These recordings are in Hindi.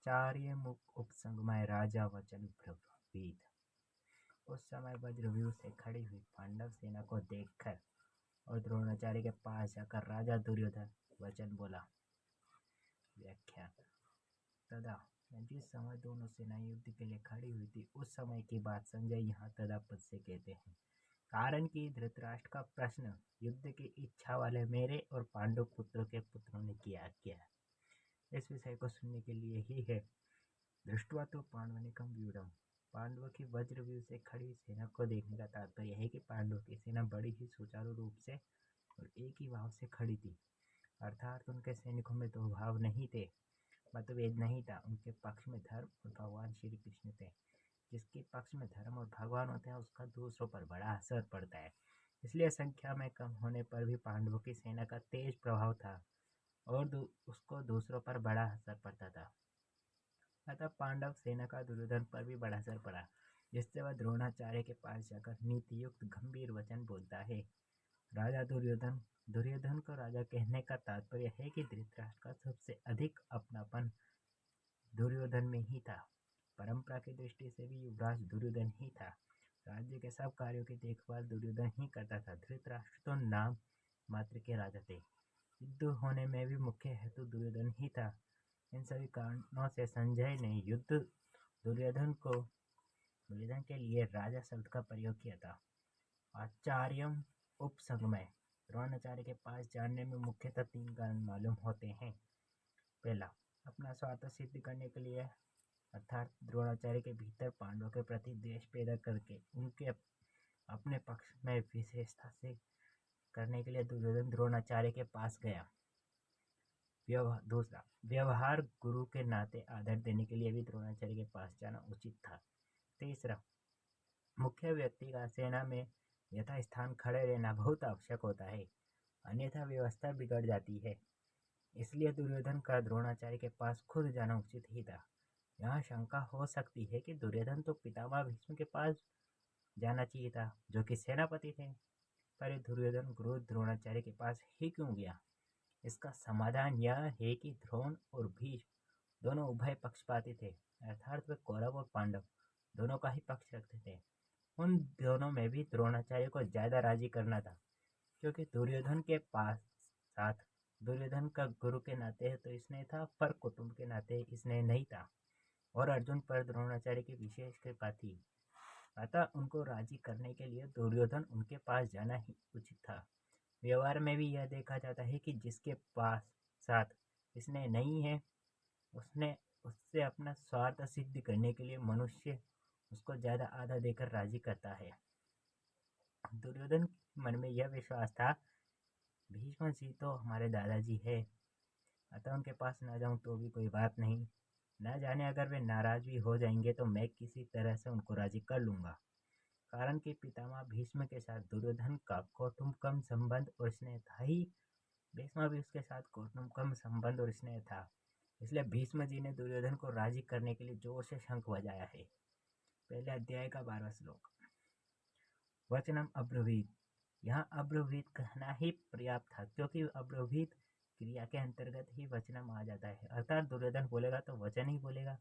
आचार्यमुख उपसंगमय राजा वचन ब्रवीत। उस समय वज्रव्यूह से खड़ी हुई पांडव सेना को देखकर और द्रोणाचार्य के पास जाकर राजा दुर्योधन वचन बोला। व्याख्या। तदा जिस समय दोनों सेनाएं युद्ध के लिए खड़ी हुई थी उस समय की बात संजय यहाँ तदा पद से कहते हैं। कारण कि धृतराष्ट्र का प्रश्न युद्ध की इच्छा वाले मेरे और पांडु पुत्रों के पुत्रों ने किया इस विषय को सुनने के लिए ही है। दृष्टवा तो पांडवनिकम व्यूढ़म। पांडवों की वज्रव्यूह से खड़ी सेना को देखने का तात्पर्य है कि पांडवों की सेना बड़ी ही सुचारू रूप से और एक ही भाव से खड़ी थी, अर्थात उनके सैनिकों में दो भाव नहीं थे, मतभेद नहीं था। उनके पक्ष में धर्म और भगवान श्री कृष्ण थे। जिसके पक्ष में धर्म और भगवान होते हैं उसका दूसरों पर बड़ा असर पड़ता है। इसलिए संख्या में कम होने पर भी पांडवों की सेना का तेज प्रभाव था और उसको दूसरों पर बड़ा असर पड़ता था। अतः पांडव सेना का दुर्योधन पर भी बड़ा असर पड़ा, जिससे वह द्रोणाचार्य के पास जाकर नीति युक्त गंभीर वचन बोलता है। राजा दुर्योधन को राजा कहने का तात्पर्य है कि धृतराष्ट्र का सबसे अधिक अपनापन दुर्योधन में ही था। परंपरा की दृष्टि से भी युवराज दुर्योधन ही था। राज्य के सब कार्यों की देखभाल दुर्योधन ही करता था। धृतराष्ट्र तो नाम मात्र के राजा थे। युद्ध होने में भी मुख्य हेतु दुर्योधन ही था। इन सभी कारणों से संजय ने युद्ध दुर्योधन के लिए राजा शब्द का प्रयोग किया था। आचार्यम उपसंगमय। द्रोणाचार्य के पास जानने में मुख्यतः 3 कारण मालूम होते हैं। पहला, अपना स्वार्थ सिद्ध करने के लिए, अर्थात द्रोणाचार्य के भीतर पांडवों के प्रति द्वेष पैदा करके उनके अपने पक्ष में विशेषता से करने के लिए दुर्योधन द्रोणाचार्य के पास गया। दूसरा, व्यवहार गुरु के नाते आदर देने के लिए भी द्रोणाचार्य के पास जाना उचित था। तीसरा, मुख्य व्यक्ति का सेना में यथास्थान खड़े रहना बहुत आवश्यक होता है, अन्यथा व्यवस्था बिगड़ जाती है। इसलिए दुर्योधन का द्रोणाचार्य के पास खुद जाना उचित ही था। यहाँ शंका हो सकती है कि दुर्योधन तो पितामह भीष्म के पास जाना चाहिए था, जो कि सेनापति थे, पर दुर्योधन गुरु द्रोणाचार्य के पास ही क्यों गया? इसका समाधान यह है कि द्रोण और भीष्म दोनों उभय पक्षपाती थे, अर्थात वे कौरव और पांडव दोनों का ही पक्ष रखते थे। उन दोनों में भी द्रोणाचार्य को ज्यादा राजी करना था, क्योंकि दुर्योधन के पास साथ दुर्योधन का गुरु के नाते तो स्नेह था, पर कुटुंब के नाते स्नेह नहीं था, और अर्जुन पर द्रोणाचार्य की विशेष कृपा थी। अतः उनको राजी करने के लिए दुर्योधन उनके पास जाना ही उचित था। व्यवहार में भी यह देखा जाता है कि जिसके पास साथ स्नेह नहीं है उससे अपना स्वार्थ सिद्ध करने के लिए मनुष्य उसको ज्यादा आधा देकर राजी करता है। दुर्योधन के मन में यह विश्वास था, भीष्म जी तो हमारे दादाजी है, अतः उनके पास न जाऊं तो भी कोई बात नहीं। न जाने अगर वे नाराज भी हो जाएंगे तो मैं किसी तरह से उनको राजी कर लूंगा। कारण कि पितामह भीष्म के साथ दुर्योधन का कौटुंबिक संबंध और स्नेह था ही, भीष्म भी उसके साथ कौटुंबिक संबंध और स्नेह था। इसलिए भीष्म जी ने दुर्योधन को राजी करने के लिए जोर से शंख बजाया है। पहले अध्याय का 12वां श्लोक। वचनम अब्रवीत। यहाँ अब्रवीत कहना ही पर्याप्त था, क्योंकि अब्रवीत क्रिया के अंतर्गत ही वचनम आ जाता है, अर्थात दुर्योधन बोलेगा तो वचन ही बोलेगा।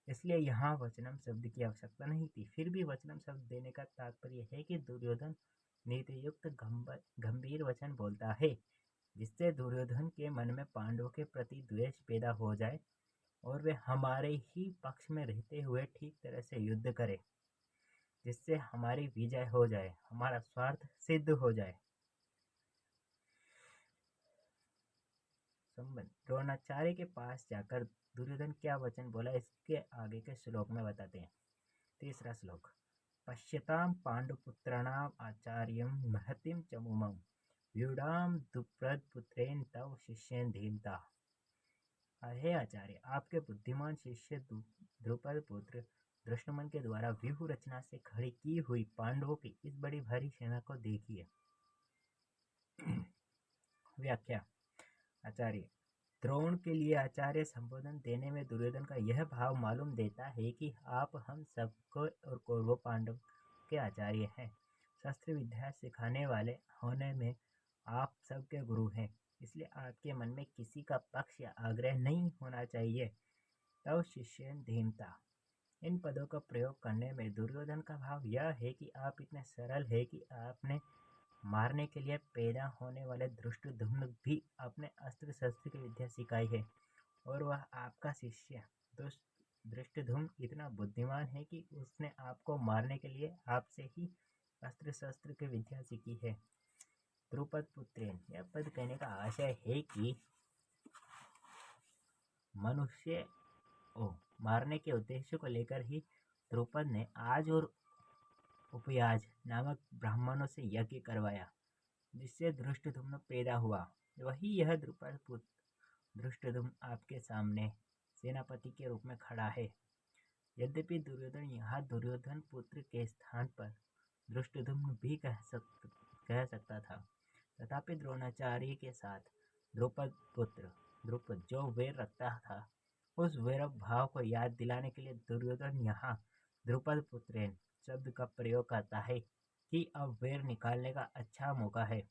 इसलिए यहाँ वचनम शब्द की आवश्यकता नहीं थी। फिर भी वचनम शब्द देने का तात्पर्य है कि दुर्योधन नीतियुक्त गंभीर वचन बोलता है, जिससे दुर्योधन के मन में पांडवों के प्रति द्वेष पैदा हो जाए और वे हमारे ही पक्ष में रहते हुए ठीक तरह से युद्ध करे, जिससे हमारी विजय हो जाए, हमारा स्वार्थ सिद्ध हो जाए। संबंध। द्रोणाचार्य के पास जाकर दुर्योधन क्या वचन बोला इसके आगे के श्लोक में बताते हैं। 3रा श्लोक। पश्यताम पांडुपुत्राणाम आचार्यम महतिम चमुमम व्यूढ़ाम दुप्रद पुत्रेन तव शिष्येन धीमता। हे आचार्य, आपके बुद्धिमान शिष्य द्रुपद पुत्र धृष्टमन के द्वारा व्यूह रचना से खड़ी की हुई पांडवों की इस बड़ी भारी सेना को देखिए। व्याख्या। आचार्य। द्रोण के लिए आचार्य संबोधन देने में दुर्योधन का यह भाव मालूम देता है कि आप हम सबको और कौरव पांडव के आचार्य हैं। शस्त्र विद्या सिखाने वाले होने में आप सबके गुरु हैं, इसलिए आपके मन में किसी का पक्ष या आग्रह नहीं होना चाहिए। तव शिष्येन धीमता। इन पदों का प्रयोग करने में दुर्योधन का भाव यह है कि आप इतने सरल है कि आपने मारने के लिए पैदा होने वाले धृष्टद्युम्न भी अपने अस्त्र शस्त्र की विद्या सिखाई है, और वह आपका शिष्य धृष्टद्युम्न इतना बुद्धिमान है कि उसने आपको मारने के लिए आपसे ही अस्त्र शस्त्र की विद्या सीखी है। द्रुपद पुत्रेन, यह पद कहने का आशय है कि मनुष्य मारने के उद्देश्य को लेकर ही द्रुपद ने आज और उपयाज नामक ब्राह्मणों से यज्ञ करवाया, जिससे धृष्टद्युम्न पैदा हुआ। वही यह द्रुपद पुत्र धृष्टद्युम्न आपके सामने सेनापति के रूप में खड़ा है। यद्यपि दुर्योधन यहाँ दुर्योधन पुत्र के स्थान पर धृष्टद्युम्न भी कह सकता था, तथापि द्रोणाचार्य के साथ द्रुपद पुत्र द्रुपद जो वैर रखता था, उस वैर भाव को याद दिलाने के लिए दुर्योधन यहाँ द्रुपद पुत्रेन शब्द का प्रयोग करता है कि अब वैर निकालने का अच्छा मौका है।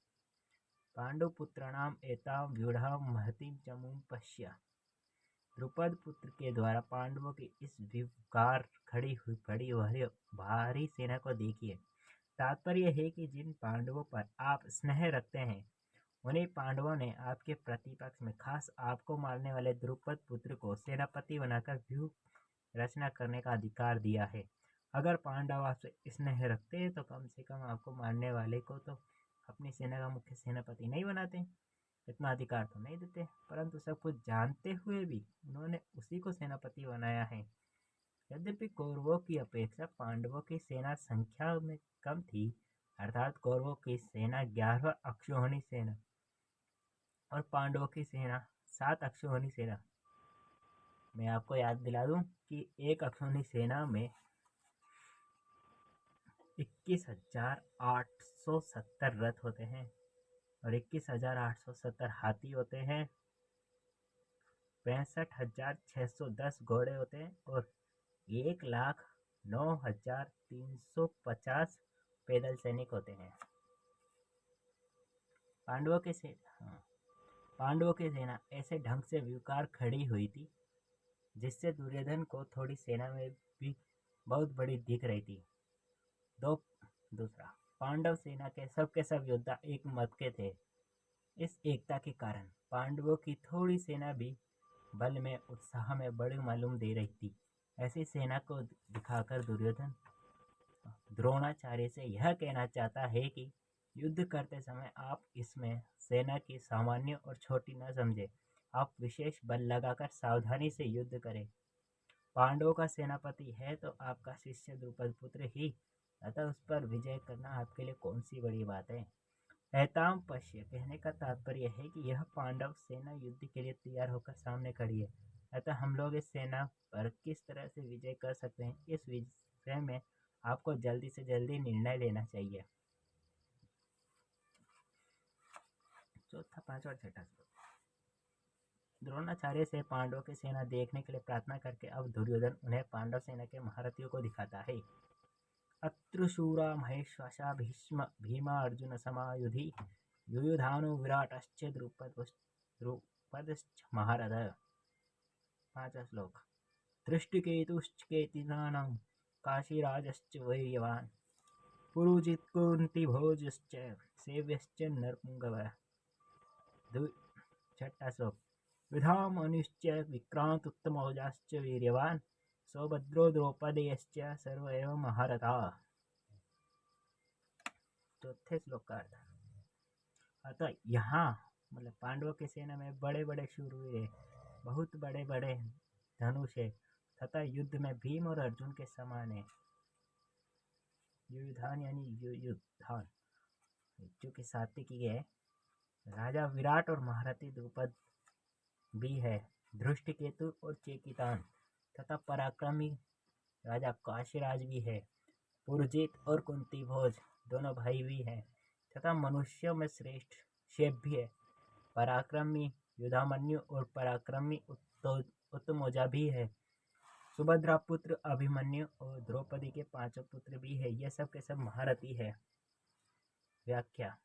पांडुपुत्राणाम एताम व्यूढ़ाम महतीम चमूम पश्य। द्रुपद पुत्र के द्वारा पांडवों की इस विकार खड़ी हुई बड़ी भारी सेना को देखिए। तात्पर्य है कि जिन पांडवों पर आप स्नेह रखते हैं, उन्हीं पांडवों ने आपके प्रतिपक्ष में खास आपको मारने वाले द्रुपद पुत्र को सेनापति बनाकर व्यूह रचना करने का अधिकार दिया है। अगर पांडव आपसे स्नेह रखते हैं तो कम से कम आपको मारने वाले को तो अपनी सेना का मुख्य सेनापति नहीं बनाते, इतना अधिकार तो नहीं देते, परंतु सब कुछ जानते हुए भी उन्होंने उसी को सेनापति बनाया है। यद्यपि कौरवों की अपेक्षा पांडवों की सेना संख्या में कम थी, अर्थात कौरवों की सेना 11 अक्षौहिणी सेना और पांडवों की सेना 7 अक्षौहिणी सेना। मैं आपको याद दिला दूं कि एक अक्षौहिणी सेना में 21,870 रथ होते हैं और 21,870 हाथी होते हैं, 65,610 घोड़े होते हैं और 1,09,350 पैदल सैनिक होते हैं। पांडवों की सेना ऐसे ढंग से विकार खड़ी हुई थी जिससे दुर्योधन को थोड़ी सेना में भी बहुत बड़ी दिख रही थी। दूसरा, पांडव सेना के सब योद्धा एक मत के थे। इस एकता के कारण पांडवों की थोड़ी सेना भी बल में उत्साह में बड़ी मालूम दे रही थी। ऐसी सेना को दिखाकर दुर्योधन द्रोणाचार्य से यह कहना चाहता है कि युद्ध करते समय आप इसमें सेना की सामान्य और छोटी न समझे, आप विशेष बल लगाकर सावधानी से युद्ध करें। पांडवों का सेनापति है तो आपका शिष्य द्रुपद पुत्र ही, अतः उस पर विजय करना आपके लिए कौन सी बड़ी बात है। एताम पश्य कहने का तात्पर्य है कि यह पांडव सेना युद्ध के लिए तैयार होकर सामने खड़ी है, अतः हम लोग इस सेना पर किस तरह से विजय कर सकते हैं, इस विषय में आपको जल्दी से जल्दी निर्णय लेना चाहिए। चौथा, पांचवा, छठा श्लोक। द्रोणाचार्य से पांडवों की सेना देखने के लिए प्रार्थना करके अब दुर्योधन उन्हें पांडव सेना के महारथियों को दिखाता है। अत्र शूरा महेश्वासा भीष्म भीमा अर्जुन समायुधि युयुधानो विराटश्च द्रुपदश्च महारथ। पांचवा श्लोक। दृष्टिकेतुश्च केतिनानां काशीराजश्च वीर्यवान् पुरुजित् कुन्तिभोजश्च सेव्यश्च नरपुंगवः। छठा श्लोक। युधामनुश्च विक्रांतोत्तमौजाश्च वीर्यवान् सौभद्रो द्रौपदेयश्च सर्व एव महारथाः। चौथे श्लोक का अर्थ। अतः यहाँ मतलब पांडवों की सेना में बड़े बड़े शूरवीर है, बहुत बड़े बड़े धनुष है तथा युद्ध में भीम और अर्जुन के समान है। युयुधान यानी युयुधान जो कि सात्विकी है। राजा विराट और महारथी द्रुपद भी है, धृष्टकेतु और चेकितान तथा पराक्रमी राजा काशीराज भी है, पुरजित और कुंती भोज दोनों भाई भी हैं तथा मनुष्यों में श्रेष्ठ शेप भी है, पराक्रमी युधामन्यु और पराक्रमी उत्तमौजा भी है, सुभद्रा पुत्र अभिमन्यु और द्रौपदी के 5 पुत्र भी है। ये सब के सब महारथी है। व्याख्या।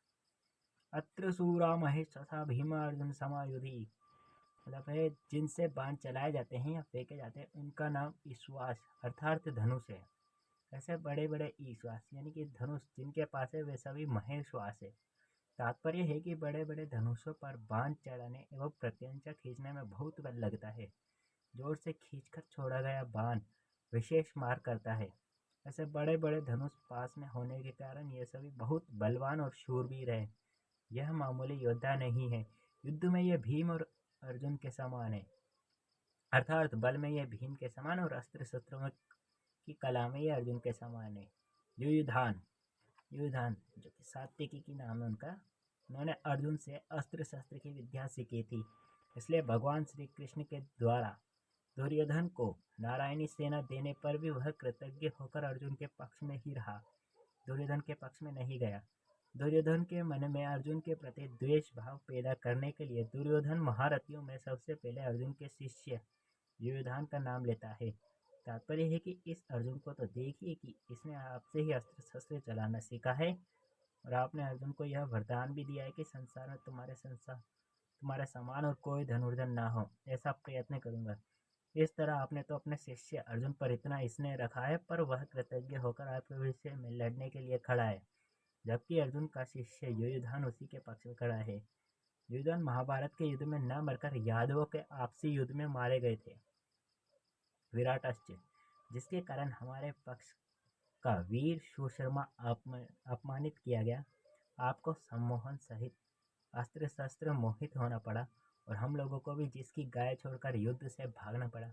अत्र सूरा महेश तथा भीमा अर्जुन समायुधि। मतलब है जिनसे बाण चलाए जाते हैं या फेंके जाते हैं उनका नाम ईश्वास अर्थात धनुष है। ऐसे बड़े बड़े ईश्वास यानी कि धनुष जिनके पास है वे सभी महेश्वास है। तात्पर्य है कि बड़े बड़े धनुषों पर बाण चढ़ाने एवं प्रत्यंचा खींचने में बहुत बल लगता है। जोर से खींचकर छोड़ा गया बाण विशेष मार करता है। ऐसे बड़े बड़े धनुष पास में होने के कारण ये सभी बहुत बलवान और शूरवीर है। यह मामूली योद्धा नहीं है। युद्ध में यह भीम और अर्जुन के समान है, अर्थात बल में यह भीम के समान और अस्त्र शस्त्रों की कला में यह अर्जुन के समान है। युयुधान युयुधान जो कि सात्विकी की नाम है उनका, उन्होंने अर्जुन से अस्त्र शस्त्र की विद्या सीखी थी। इसलिए भगवान श्री कृष्ण के द्वारा दुर्योधन को नारायणी सेना देने पर भी वह कृतज्ञ होकर अर्जुन के पक्ष में ही रहा, दुर्योधन के पक्ष में नहीं गया। दुर्योधन के मन में अर्जुन के प्रति द्वेष भाव पैदा करने के लिए दुर्योधन महारथियों में सबसे पहले अर्जुन के शिष्य युयुधान का नाम लेता है। तात्पर्य है कि इस अर्जुन को तो देखिए कि इसने आपसे ही अस्त्र शस्त्र चलाना सीखा है और आपने अर्जुन को यह वरदान भी दिया है कि संसार में तुम्हारे समान और कोई धनुर्धर ना हो, ऐसा प्रयत्न करूंगा। इस तरह आपने तो अपने शिष्य अर्जुन पर इतना स्नेह रखा है, पर वह कृतज्ञ होकर आपके विषय में लड़ने के लिए खड़ा है, जबकि अर्जुन का शिष्य युयुधान उसी के पक्ष में खड़ा है। युयुधान महाभारत के युद्ध में न मरकर यादवों के आपसी युद्ध में मारे गए थे, विराटाश्च, जिसके कारण हमारे पक्ष का वीर सुशर्मा अपमानित किया गया। आपको सम्मोहन सहित अस्त्र शस्त्र मोहित होना पड़ा और हम लोगों को भी जिसकी गाय छोड़कर युद्ध से भागना पड़ा,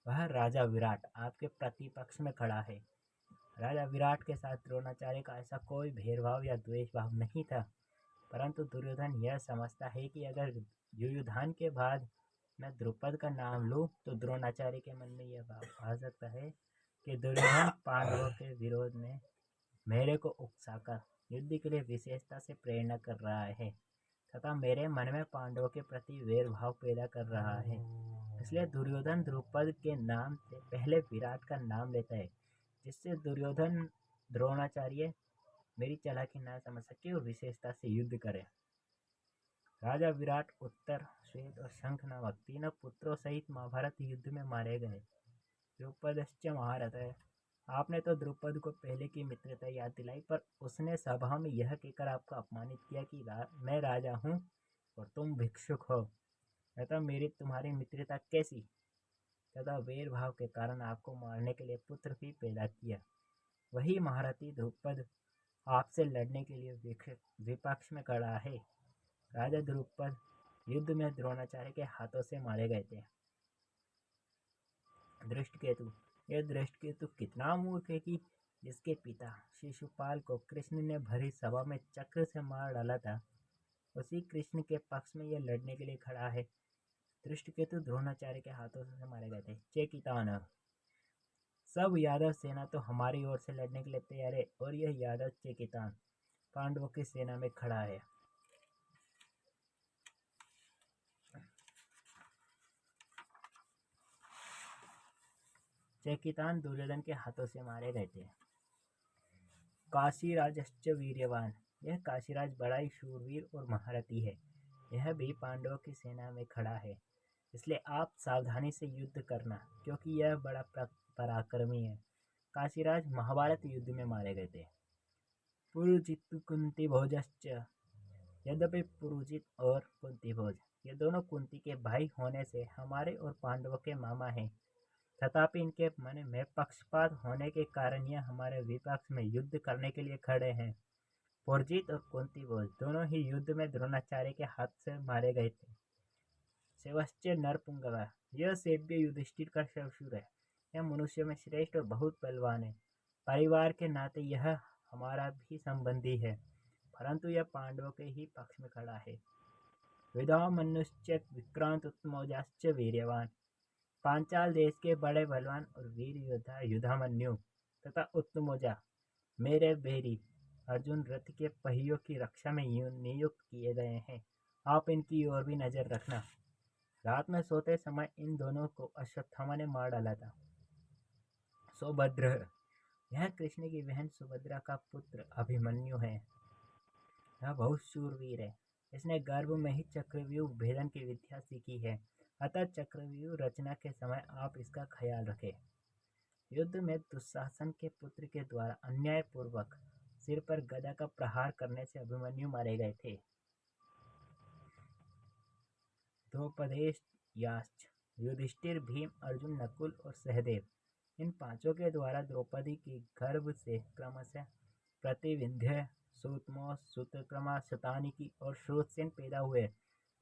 वह राजा विराट आपके प्रतिपक्ष में खड़ा है। राजा विराट के साथ द्रोणाचार्य का ऐसा कोई भेदभाव या द्वेष भाव नहीं था, परंतु दुर्योधन यह समझता है कि अगर युयुधान के बाद मैं द्रुपद का नाम लूं तो द्रोणाचार्य के मन में यह भाव आ सकता है कि दुर्योधन पांडवों के विरोध में मेरे को उकसाकर युद्ध के लिए विशेषता से प्रेरणा कर रहा है तथा मेरे मन में पांडवों के प्रति वैर भाव पैदा कर रहा है। इसलिए दुर्योधन द्रुपद के नाम से पहले विराट का नाम लेता है, जिससे दुर्योधन द्रोणाचार्य मेरी चालाकी ना समझ सके और विशेषता से युद्ध करे। राजा विराट उत्तर, श्वेत और शंख नामक तीनों पुत्रों सहित महाभारत युद्ध में मारे गए। द्रुपदश्च महारथ है। आपने तो द्रुपद को पहले की मित्रता याद दिलाई, पर उसने सभा में यह कहकर आपको अपमानित किया कि मैं राजा हूँ और तुम भिक्षुक हो, तथा मेरी तुम्हारी मित्रता कैसी, तथा वैर भाव के कारण आपको मारने के लिए पुत्र भी पैदा किया। वही महारथी द्रुपद आपसे लड़ने के लिए विपक्ष में खड़ा है। राजा द्रुपद युद्ध में द्रोणाचार्य के हाथों से मारे गए थे। दृष्टकेतु, यह दृष्टकेतु कितना मूर्ख है कि जिसके पिता शिशुपाल को कृष्ण ने भरी सभा में चक्र से मार डाला था, उसी कृष्ण के पक्ष में यह लड़ने के लिए खड़ा है। दृष्टकेतु द्रोणाचार्य के हाथों से मारे गए थे। चेकितान, सब यादव सेना तो हमारी ओर से लड़ने के लिए तैयार है और यह यादव चेकितान पांडवों की सेना में खड़ा है। चेकितान दुर्योधन के हाथों से मारे गए थे। काशीराजश्च वीर्यवान, यह काशीराज बड़ा ही शूरवीर और महारथी है, यह भी पांडवों की सेना में खड़ा है। इसलिए आप सावधानी से युद्ध करना, क्योंकि यह बड़ा पराक्रमी है। काशीराज महाभारत युद्ध में मारे गए थे। पुरुजित कुंती भोजश्च, यद्यपि पुरुजित और कुंती भोज ये दोनों कुंती के भाई होने से हमारे और पांडवों के मामा हैं, तथापि इनके मन में पक्षपात होने के कारण यह हमारे विपक्ष में युद्ध करने के लिए खड़े हैं। पुरजीत और कुंती भोज दोनों ही युद्ध में द्रोणाचार्य के हाथ से मारे गए थे। सेवश्च नरपुंगवा, यह सेव्य युधिष्ठिर का ससुर है। यह मनुष्य में श्रेष्ठ और बहुत बलवान है। परिवार के नाते यह हमारा भी संबंधी है, परंतु यह पांडवों के ही पक्ष में खड़ा है। विदामनुश्च विक्रांत उत्तमौजाश्च वीर्यवान, पांचाल देश के बड़े बलवान और वीर योद्धा युधामन्यु तथा उत्तमौजा मेरे बेरी अर्जुन रथ के पहियों की रक्षा में नियुक्त किए गए हैं। आप इनकी ओर भी नजर रखना। रात में सोते समय इन दोनों को अश्वत्थामा ने मार डाला था। सौभद्र, यह कृष्ण की बहन सुभद्रा का पुत्र अभिमन्यु है। यह बहुत शूरवीर है। इसने गर्भ में ही चक्रव्यूह भेदन की विद्या सीखी है अतः चक्रव्यूह रचना के समय आप इसका ख्याल रखें। युद्ध में दुशासन के पुत्र के द्वारा अन्यायपूर्वक सिर पर गदा का प्रहार करने से अभिमन्यु मारे गए थे। द्रौपदेयाश्च युधिष्ठिर, भीम, अर्जुन, नकुल और सहदेव, इन पांचों के द्वारा द्रौपदी की गर्भ से क्रमशः प्रतिविंध्य, सूतमोष, सूत्रक्रमा, शतानिकी और श्रोतसेन पैदा हुए।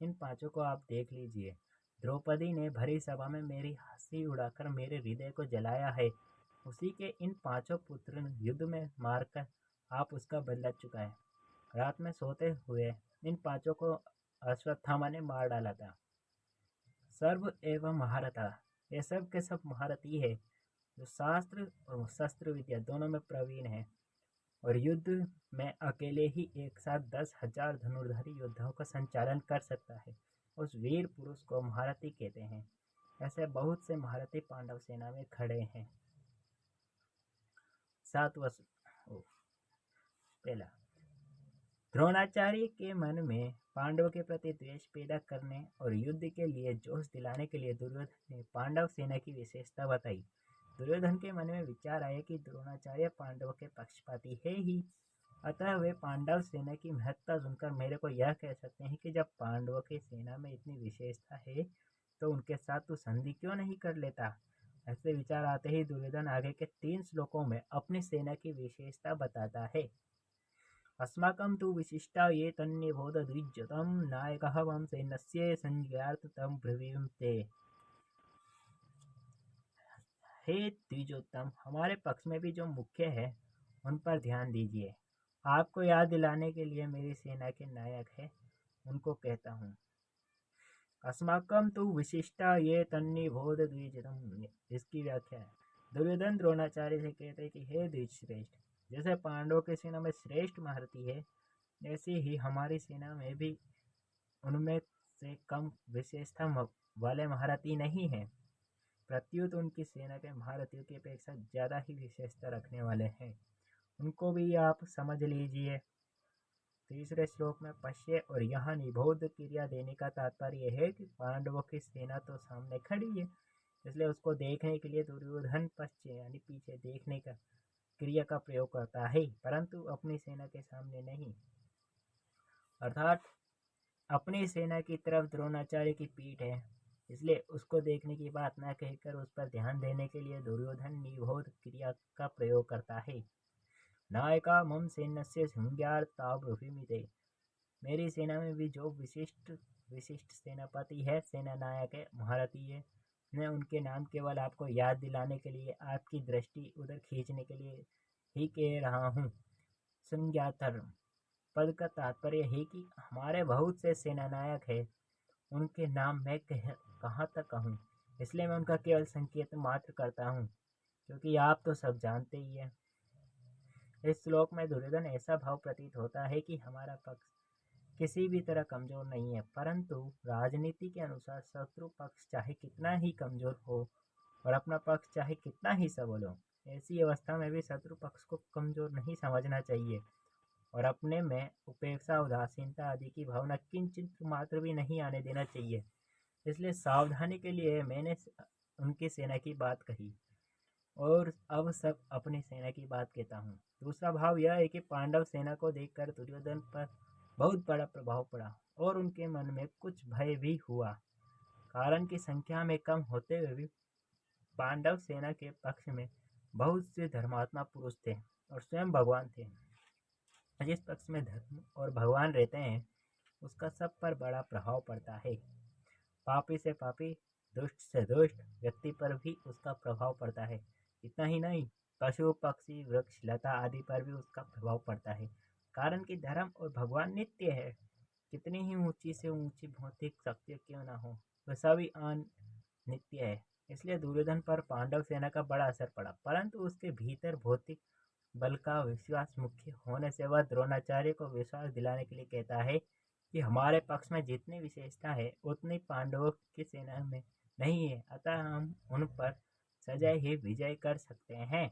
इन पांचों को आप देख लीजिए। द्रौपदी ने भरी सभा में मेरी हंसी उड़ाकर मेरे हृदय को जलाया है। उसी के इन पांचों पुत्र युद्ध में मारकर आप उसका बदला चुकाए। रात में सोते हुए इन पांचों को अश्वत्थामा ने मार डाला था। सर्व एवं महारथा, ये सब के सब महारथी है जो शास्त्र और शस्त्र विद्या दोनों में प्रवीण है और युद्ध में अकेले ही एक साथ 10,000 धनुर्धारी योद्धाओं का संचालन कर सकता है। उस वीर पुरुष को महारथी कहते हैं। ऐसे बहुत से महारथी पांडव सेना में खड़े हैं। पहला, द्रोणाचार्य के मन में पांडवों के प्रति द्वेष पैदा करने और युद्ध के लिए जोश दिलाने के लिए दुर्योधन ने पांडव सेना की विशेषता बताई। दुर्योधन के मन में विचार आया कि द्रोणाचार्य पांडवों के पक्षपाती है ही, अतः वे पांडव सेना की महत्ता सुनकर मेरे को यह कह सकते हैं कि जब पांडवों की सेना में इतनी विशेषता है तो उनके साथ तू संधि क्यों नहीं कर लेता। ऐसे विचार आते ही दुर्योधन आगे के 3 श्लोकों में अपनी सेना की विशेषता बताता है। अस्माकं तु विशिष्टा ये तन्निबोध द्विजतम नायकः वं सैन्यस्य संज्ञार्थं ब्रवीमते। हे द्विजोत्तम, हमारे पक्ष में भी जो मुख्य है उन पर ध्यान दीजिए। आपको याद दिलाने के लिए मेरी सेना के नायक है उनको कहता हूँ। अस्माकं तु विशिष्टा ये तन्निबोध द्विजतम, इसकी व्याख्या है। दुर्योधन द्रोणाचार्य से कहते हैं कि हे द्विजश्रेष्ठ, जैसे पांडवों की सेना में श्रेष्ठ महारथी है, ऐसी ही हमारी सेना में भी उनमें से कम विशेषता वाले महारथी नहीं है। प्रत्युत उनकी सेना के महारथियों की अपेक्षा ज़्यादा ही विशेषता रखने वाले हैं। उनको भी आप समझ लीजिए। तीसरे श्लोक में पश्य और यहाँ निबोध क्रिया देने का तात्पर्य है कि पांडवों की सेना तो सामने खड़ी है, इसलिए उसको देखने के लिए दुर्योधन पश्य यानी पीछे देखने का क्रिया का प्रयोग करता है, परंतु अपनी सेना के सामने नहीं। अर्थात अपनी सेना की तरफ द्रोणाचार्य की पीठ है, इसलिए उसको देखने की बात न कहकर उस पर ध्यान देने के लिए दुर्योधन निबोध क्रिया का प्रयोग करता है। नायका मम सैन्यस्य संज्ञार्थाब्रवीमीते, मेरी सेना में भी जो विशिष्ट सेनापति है, सेना नायक है, महारथी है, मैं उनके नाम केवल आपको याद दिलाने के लिए, आपकी दृष्टि उधर खींचने के लिए ही कह रहा हूँ। संज्ञातर पद का तात्पर्य है कि हमारे बहुत से सेना नायक है, उनके नाम मैं कहाँ तक कहूँ, इसलिए मैं उनका केवल संकेत मात्र करता हूँ, क्योंकि आप तो सब जानते ही हैं। इस श्लोक में दुर्योधन ऐसा भाव प्रतीत होता है कि हमारा पक्ष किसी भी तरह कमजोर नहीं है, परंतु राजनीति के अनुसार शत्रु पक्ष चाहे कितना ही कमजोर हो और अपना पक्ष चाहे कितना ही सबल हो, ऐसी अवस्था में भी शत्रु पक्ष को कमजोर नहीं समझना चाहिए और अपने में उपेक्षा, उदासीनता आदि की भावना किंचित मात्र भी नहीं आने देना चाहिए। इसलिए सावधानी के लिए मैंने उनकी सेना की बात कही और अब सब अपनी सेना की बात कहता हूँ। दूसरा भाव यह है कि पांडव सेना को देखकर दुर्योधन पर बहुत बड़ा प्रभाव पड़ा और उनके मन में कुछ भय भी हुआ, कारण कि संख्या में कम होते हुए भी पांडव सेना के पक्ष में बहुत से धर्मात्मा पुरुष थे और स्वयं भगवान थे। जिस पक्ष में धर्म और भगवान रहते हैं उसका सब पर बड़ा प्रभाव पड़ता है। पापी से पापी, दुष्ट से दुष्ट व्यक्ति पर भी उसका प्रभाव पड़ता है। इतना ही नहीं, पशु, पक्षी, वृक्ष, लता आदि पर भी उसका प्रभाव पड़ता है, कारण कि धर्म और भगवान नित्य है। कितनी ही ऊंची से ऊंची भौतिक शक्ति क्यों ना हो, वह सभी नित्य है। इसलिए दुर्योधन पर पांडव सेना का बड़ा असर पड़ा, परंतु उसके भीतर भौतिक बल का विश्वास मुख्य होने से वह द्रोणाचार्य को विश्वास दिलाने के लिए कहता है कि हमारे पक्ष में जितनी विशेषता है उतनी पांडवों की सेना में नहीं है, अतः हम उन पर सजय ही विजय कर सकते हैं।